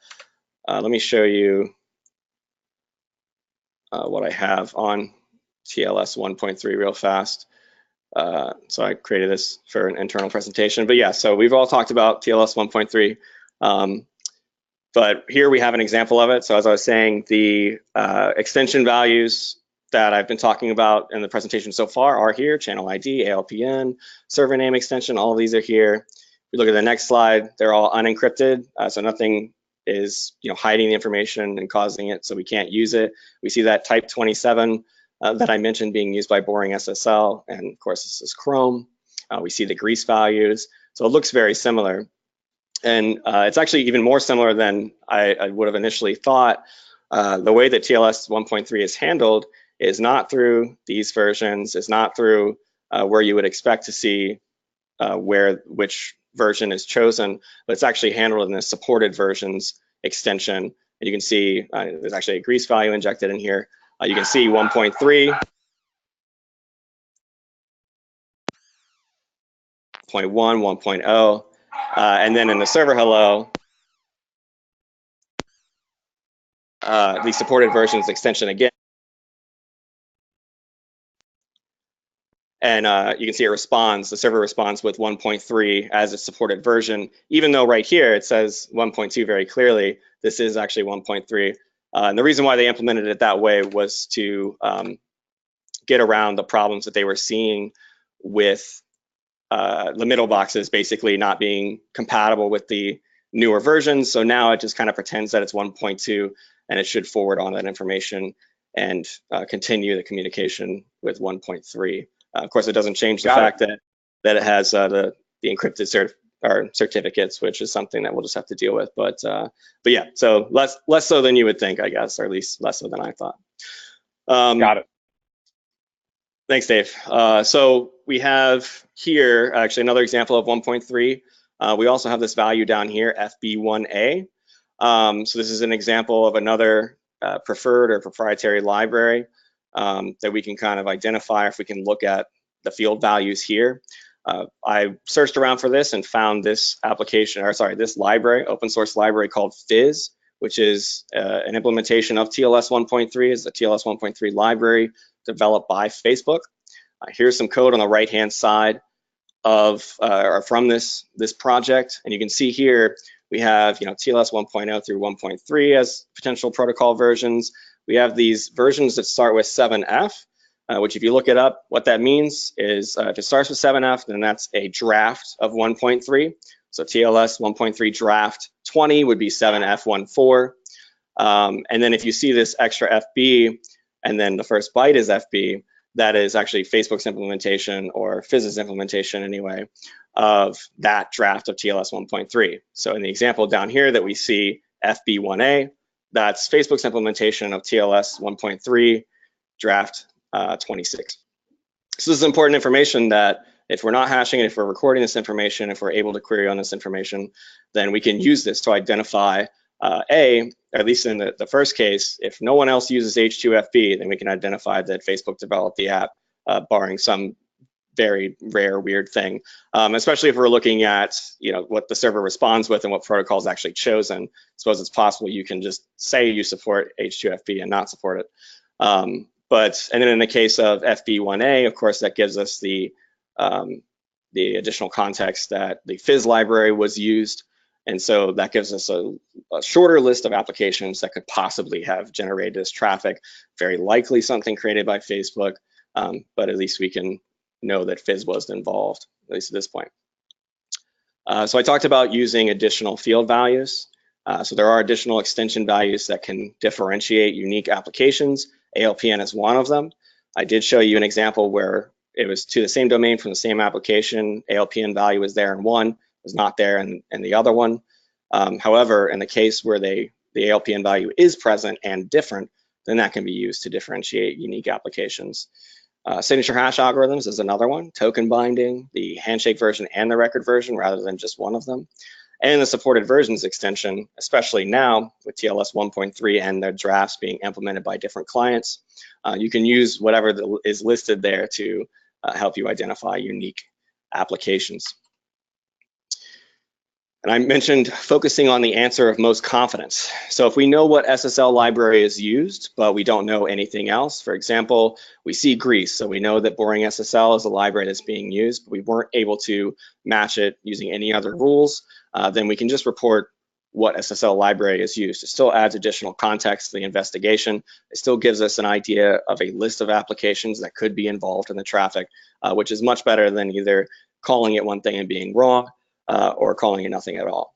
Let me show you what I have on TLS 1.3 real fast. So I created this for an internal presentation, but yeah, so we've all talked about TLS 1.3. But here we have an example of it. So as I was saying, the extension values that I've been talking about in the presentation so far are here: channel ID, ALPN, server name extension, all of these are here. If we look at the next slide, they're all unencrypted. So nothing is hiding the information and causing it so we can't use it. We see that type 27 that I mentioned being used by Boring SSL, and of course this is Chrome. We see the grease values, so it looks very similar. And it's actually even more similar than I would have initially thought. The way that TLS 1.3 is handled is not through these versions, is not through where you would expect to see which version is chosen, but it's actually handled in the supported versions extension. And you can see there's actually a grease value injected in here. You can see 1.3, 1.1, 1.0. And then in the server hello, the supported versions extension again. And you can see it responds, the server responds with 1.3 as its supported version, even though right here it says 1.2 very clearly. This is actually 1.3. And the reason why they implemented it that way was to get around the problems that they were seeing with the middle boxes basically not being compatible with the newer versions. So now it just kind of pretends that it's 1.2 and it should forward on that information and continue the communication with 1.3. Of course, it doesn't change the fact that it has the encrypted certificates, which is something that we'll just have to deal with. But yeah, so less so than you would think, I guess, or at least less so than I thought. Got it. Thanks, Dave. So we have here actually another example of 1.3. We also have this value down here, FB1A. So this is an example of another preferred or proprietary library that we can kind of identify if we can look at the field values here. I searched around for this and found this this library, open source library called Fizz, which is an implementation of TLS 1.3. It's the TLS 1.3 library developed by Facebook. Here's some code on the right-hand side of or from this project, and you can see here we have TLS 1.0 through 1.3 as potential protocol versions. We have these versions that start with 7F, which if you look it up, what that means is if it starts with 7F, then that's a draft of 1.3. So TLS 1.3 draft 20 would be 7F14. And then if you see this extra FB, and then the first byte is FB, that is actually Facebook's implementation, or Fizz's implementation anyway, of that draft of TLS 1.3. So in the example down here that we see FB1A, that's Facebook's implementation of TLS 1.3 draft 26. So this is important information that if we're not hashing it, if we're recording this information, if we're able to query on this information, then we can use this to identify at least in the first case, if no one else uses H2FB, then we can identify that Facebook developed the app, barring some very rare, weird thing, especially if we're looking at what the server responds with and what protocol is actually chosen. I suppose it's possible you can just say you support H2FB and not support it. And then in the case of FB1A, of course, that gives us the additional context that the Fizz library was used. And so that gives us a shorter list of applications that could possibly have generated this traffic, very likely something created by Facebook, but at least we can know that Fizz was involved, at least at this point. So I talked about using additional field values. So there are additional extension values that can differentiate unique applications. ALPN is one of them. I did show you an example where it was to the same domain from the same application. ALPN value was there in one, was not there in the other one. However, in the case where the ALPN value is present and different, then that can be used to differentiate unique applications. Signature hash algorithms is another one, token binding, the handshake version and the record version rather than just one of them. And the supported versions extension, especially now with TLS 1.3 and the drafts being implemented by different clients, you can use whatever is listed there to help you identify unique applications. And I mentioned focusing on the answer of most confidence. So if we know what SSL library is used, but we don't know anything else, for example, we see Greece, so we know that Boring SSL is a library that's being used, but we weren't able to match it using any other rules, then we can just report what SSL library is used. It still adds additional context to the investigation. It still gives us an idea of a list of applications that could be involved in the traffic, which is much better than either calling it one thing and being wrong, or calling it nothing at all.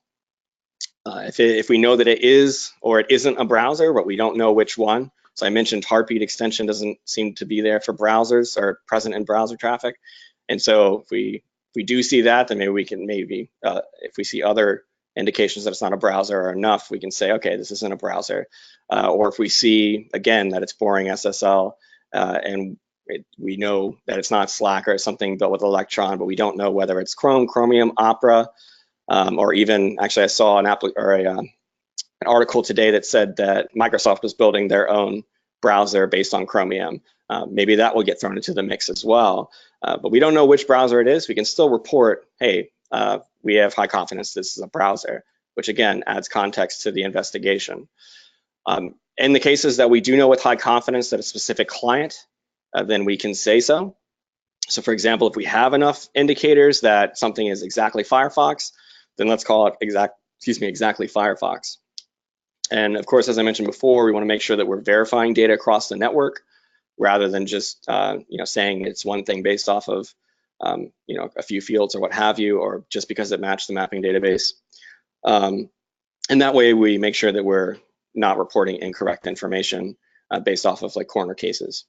If we know that it is or it isn't a browser, but we don't know which one, so I mentioned Heartbeat extension doesn't seem to be there for browsers or present in browser traffic. And so if we do see that, then maybe we can if we see other indications that it's not a browser are enough, we can say, okay, this isn't a browser. Or if we see, again, that it's Boring SSL and we know that it's not Slack or something built with Electron, but we don't know whether it's Chrome, Chromium, Opera, or even, actually I saw an article today that said that Microsoft was building their own browser based on Chromium. Maybe that will get thrown into the mix as well. But we don't know which browser it is. We can still report, hey, we have high confidence this is a browser, which again adds context to the investigation. In the cases that we do know with high confidence that a specific client, then we can say so. So for example, if we have enough indicators that something is exactly Firefox, then let's call it exactly Firefox. And of course, as I mentioned before, we want to make sure that we're verifying data across the network rather than just saying it's one thing based off of a few fields or what have you, or just because it matched the mapping database. And that way we make sure that we're not reporting incorrect information based off of like corner cases.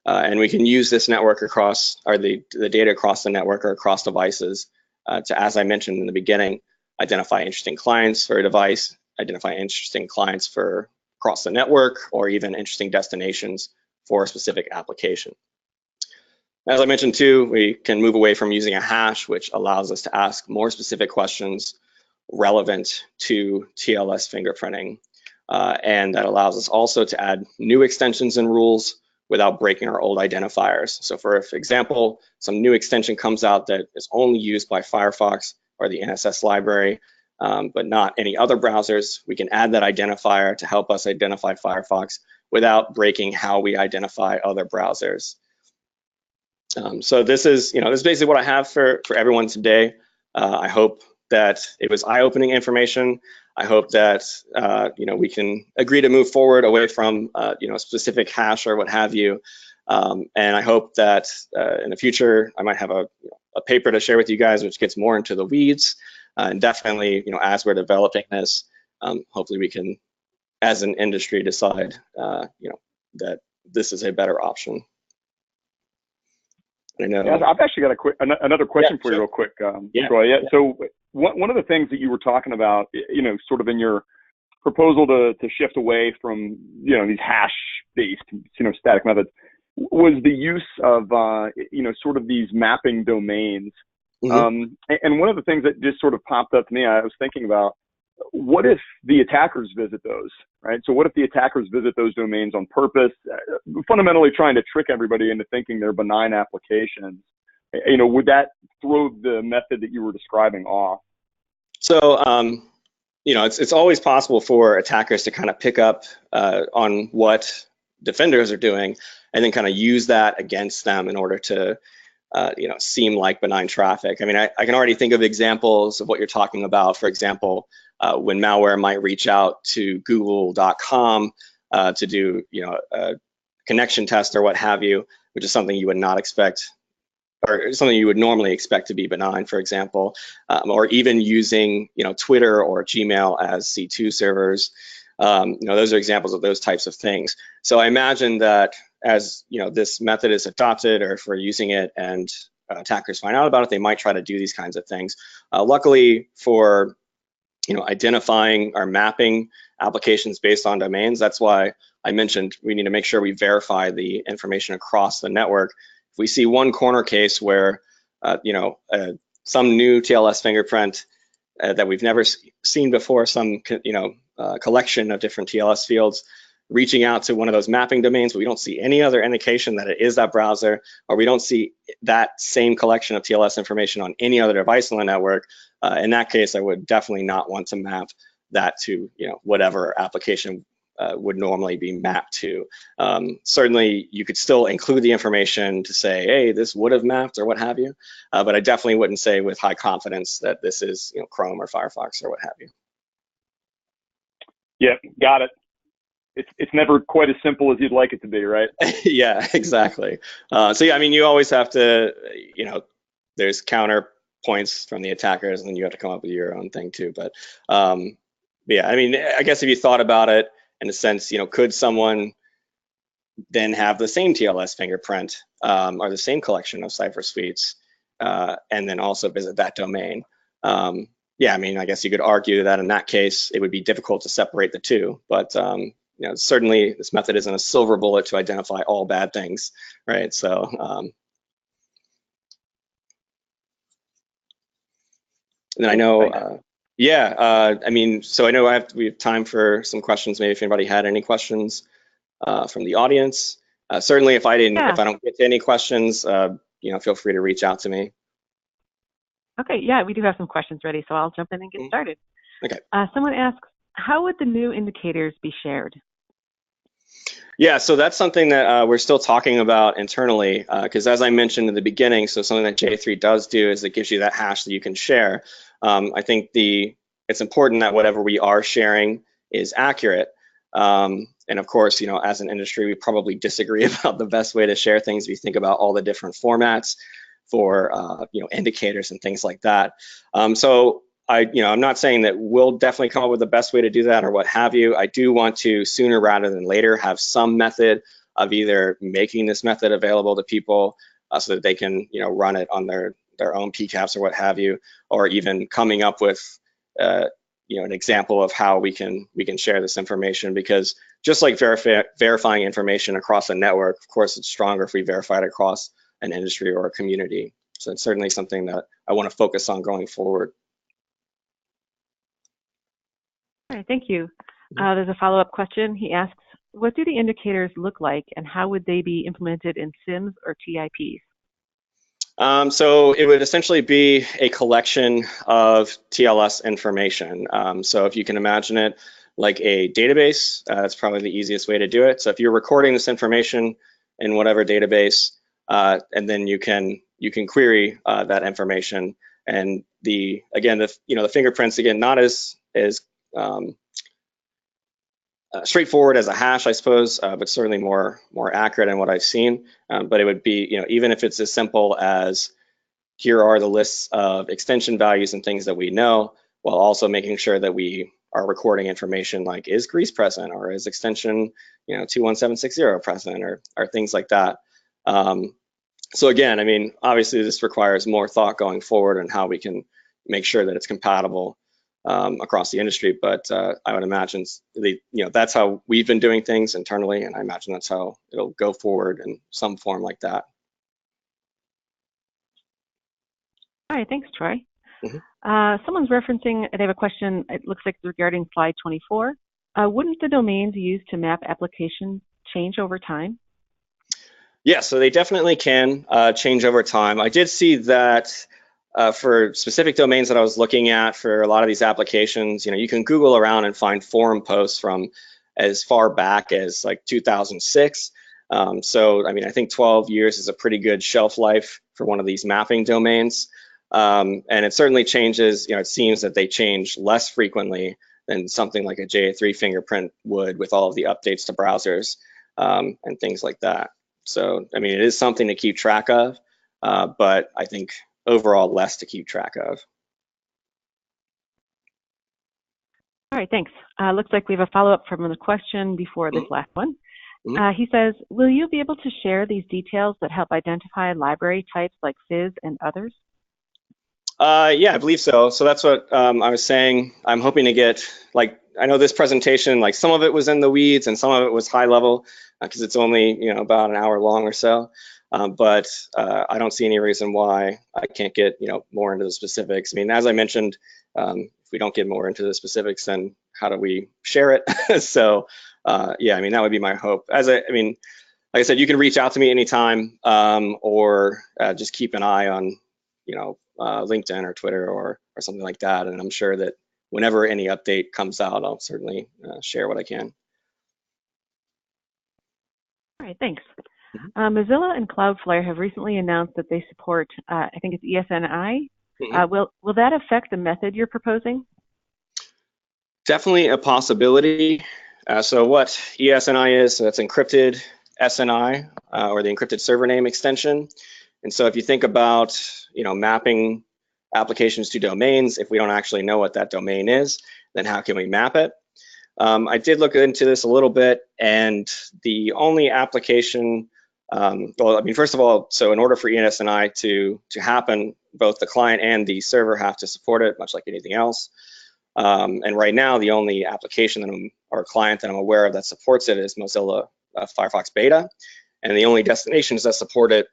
And we can use this network across, or the data across the network or across devices to, as I mentioned in the beginning, identify interesting clients for a device, identify interesting clients for across the network, or even interesting destinations for a specific application. As I mentioned too, we can move away from using a hash, which allows us to ask more specific questions relevant to TLS fingerprinting. And that allows us also to add new extensions and rules without breaking our old identifiers. So for example, some new extension comes out that is only used by Firefox or the NSS library, but not any other browsers, we can add that identifier to help us identify Firefox without breaking how we identify other browsers. So this is, this is basically what I have for everyone today. I hope that it was eye-opening information. I hope that we can agree to move forward away from a specific hash or what have you, And I hope that in the future I might have a paper to share with you guys which gets more into the weeds. And definitely, as we're developing this, hopefully we can, as an industry, decide, that this is a better option. I know. Yeah, I've actually got another question for you, real quick, Troy. Yeah. So one of the things that you were talking about, sort of in your proposal to shift away from, these hash-based, static methods, was the use of, sort of these mapping domains. Mm-hmm. And one of the things that just sort of popped up to me, I was thinking about, what if the attackers visit those, right? So what if the attackers visit those domains on purpose, fundamentally trying to trick everybody into thinking they're benign applications? Would that throw the method that you were describing off? So, it's always possible for attackers to kind of pick up on what defenders are doing and then kind of use that against them in order to seem like benign traffic. I mean, I can already think of examples of what you're talking about. For example, when malware might reach out to google.com to do, a connection test or what have you, which is something you would not expect, or something you would normally expect to be benign, for example, or even using, Twitter or Gmail as C2 servers. Those are examples of those types of things. So I imagine that as this method is adopted, or if we're using it and attackers find out about it, they might try to do these kinds of things. Luckily for identifying or mapping applications based on domains, that's why I mentioned we need to make sure we verify the information across the network. If we see one corner case where some new TLS fingerprint that we've never seen before, some collection of different TLS fields reaching out to one of those mapping domains, but we don't see any other indication that it is that browser, or we don't see that same collection of TLS information on any other device on the network, in that case, I would definitely not want to map that to whatever application would normally be mapped to. Certainly, you could still include the information to say, hey, this would have mapped or what have you, but I definitely wouldn't say with high confidence that this is Chrome or Firefox or what have you. Yeah, got it. It's never quite as simple as you'd like it to be, right? Yeah, exactly. So yeah, I mean, you always have to, there's counterpoints from the attackers, and then you have to come up with your own thing too. But yeah, I mean, I guess if you thought about it in a sense, could someone then have the same TLS fingerprint or the same collection of cipher suites, and then also visit that domain? Yeah, I mean, I guess you could argue that in that case, it would be difficult to separate the two, but certainly this method isn't a silver bullet to identify all bad things, right? So, and I know, I mean, so I know we have time for some questions. Maybe if anybody had any questions from the audience. Certainly, if I don't get to any questions, feel free to reach out to me. Okay, yeah, we do have some questions ready, so I'll jump in and get started. Okay. Someone asks, how would the new indicators be shared? Yeah, so that's something that we're still talking about internally, because as I mentioned in the beginning, so something that J3 does do is it gives you that hash that you can share. I think it's important that whatever we are sharing is accurate. And of course, as an industry, we probably disagree about the best way to share things if you think about all the different formats for indicators and things like that. So I'm not saying that we'll definitely come up with the best way to do that or what have you. I do want to sooner rather than later have some method of either making this method available to people so that they can run it on their own PCAPs or what have you, or even coming up with an example of how we can share this information, because just like verifying information across a network, of course, it's stronger if we verify it across an industry or a community. So it's certainly something that I want to focus on going forward. All right, thank you. There's a follow-up question. He asks, what do the indicators look like, and how would they be implemented in SIMs or TIPs? So it would essentially be a collection of TLS information. So if you can imagine it like a database, that's probably the easiest way to do it. So if you're recording this information in whatever database, and then you can query that information, and the fingerprints, again, not as straightforward as a hash, I suppose, but certainly more accurate in what I've seen. But it would be, even if it's as simple as here are the lists of extension values and things that we know, while also making sure that we are recording information like is grease present or is extension 21760 present or things like that. So again, I mean, obviously this requires more thought going forward on how we can make sure that it's compatible across the industry. But I would imagine that's how we've been doing things internally, and I imagine that's how it'll go forward in some form like that. All right, thanks, Troy. Mm-hmm. Someone's referencing, they have a question, it looks like regarding slide 24. Wouldn't the domains used to map applications change over time? Yeah, so they definitely can change over time. I did see that for specific domains that I was looking at for a lot of these applications, you can Google around and find forum posts from as far back as like 2006. So, I mean, I think 12 years is a pretty good shelf life for one of these mapping domains. And it certainly changes, it seems that they change less frequently than something like a JA3 fingerprint would with all of the updates to browsers and things like that. So, I mean, it is something to keep track of, but I think overall less to keep track of. All right, thanks. Looks like we have a follow-up from the question before this last one. He says, will you be able to share these details that help identify library types like fizz and others? Yeah, I believe so. So that's what I was saying. I'm hoping to get, I know this presentation, like some of it was in the weeds and some of it was high level because it's only, about an hour long or so. But I don't see any reason why I can't get, more into the specifics. I mean, as I mentioned, if we don't get more into the specifics, then how do we share it? So yeah, I mean, that would be my hope. I mean, like I said, you can reach out to me anytime or just keep an eye on, LinkedIn or Twitter or something like that. And I'm sure that whenever any update comes out, I'll certainly share what I can. All right, thanks. Mozilla and Cloudflare have recently announced that they support, I think it's ESNI. Will that affect the method you're proposing? Definitely a possibility. So what ESNI is, so that's encrypted SNI or the encrypted server name extension. And so if you think about, mapping applications to domains, if we don't actually know what that domain is, then how can we map it? I did look into this a little bit, and the only application, well, I mean, first of all, so in order for ESNI to happen, both the client and the server have to support it, much like anything else. And right now, the only application or client that I'm aware of that supports it is Mozilla Firefox Beta, and the only destinations that support it,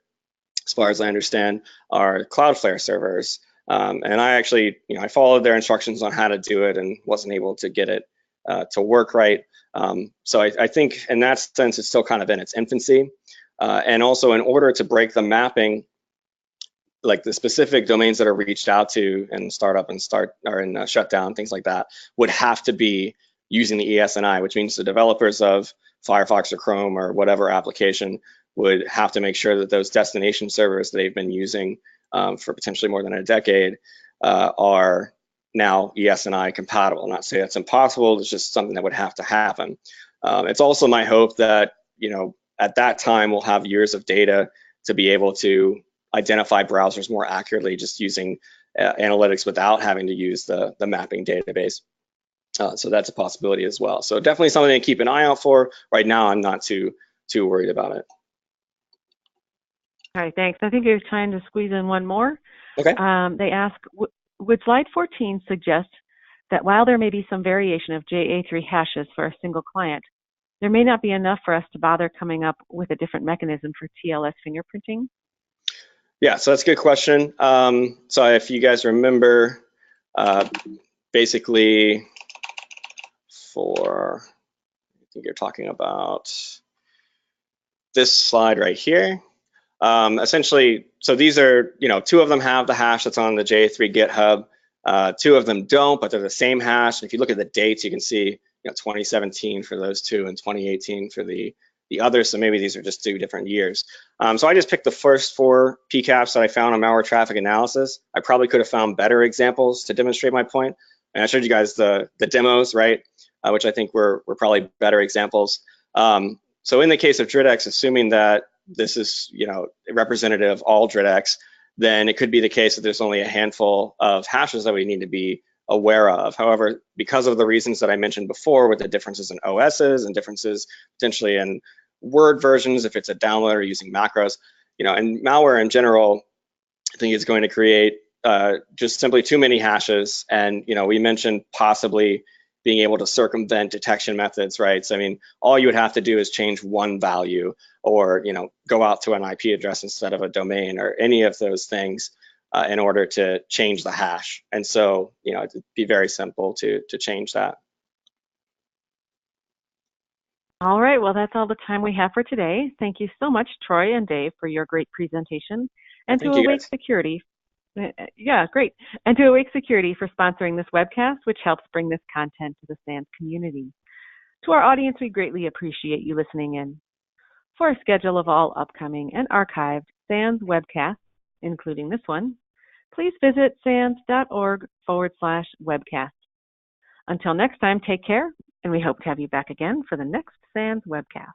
as far as I understand, are Cloudflare servers. And I actually, I followed their instructions on how to do it and wasn't able to get it to work right. So I think in that sense, it's still kind of in its infancy. And also in order to break the mapping, like the specific domains that are reached out to and shut down, things like that, would have to be using the ESNI, which means the developers of Firefox or Chrome or whatever application would have to make sure that those destination servers that they've been using for potentially more than a decade are now ESNI compatible. Not say that's impossible, it's just something that would have to happen. It's also my hope that, at that time we'll have years of data to be able to identify browsers more accurately just using analytics without having to use the mapping database. So that's a possibility as well. So definitely something to keep an eye out for. Right now, I'm not too worried about it. All right, thanks. I think you're trying to squeeze in one more. Okay. They ask, would slide 14 suggest that while there may be some variation of JA3 hashes for a single client, there may not be enough for us to bother coming up with a different mechanism for TLS fingerprinting? Yeah, so that's a good question. So if you guys remember, basically I think you're talking about this slide right here. Essentially, so these are, two of them have the hash that's on the JA3 GitHub. Two of them don't, but they're the same hash. And if you look at the dates, you can see, 2017 for those two and 2018 for the others. So maybe these are just 2 different years. So I just picked the first 4 PCAPs that I found on malware traffic analysis. I probably could have found better examples to demonstrate my point. And I showed you guys the demos, right? which I think were probably better examples. So in the case of DRIDX, assuming that this is representative of all DRIDX, then it could be the case that there's only a handful of hashes that we need to be aware of. However, because of the reasons that I mentioned before, with the differences in OSs and differences potentially in Word versions, if it's a downloader using macros, and malware in general, I think it's going to create just simply too many hashes. And we mentioned possibly being able to circumvent detection methods, right? So I mean, all you would have to do is change one value, or go out to an IP address instead of a domain, or any of those things in order to change the hash. And so it'd be very simple to change that. All right, well, that's all the time we have for today. Thank you so much, Troy and Dave, for your great presentation, and Thank to you, Awake guys. Security. Yeah, great. And to Awake Security for sponsoring this webcast, which helps bring this content to the SANS community. To our audience, we greatly appreciate you listening in. For a schedule of all upcoming and archived SANS webcasts, including this one, please visit sans.org/webcast. Until next time, take care, and we hope to have you back again for the next SANS webcast.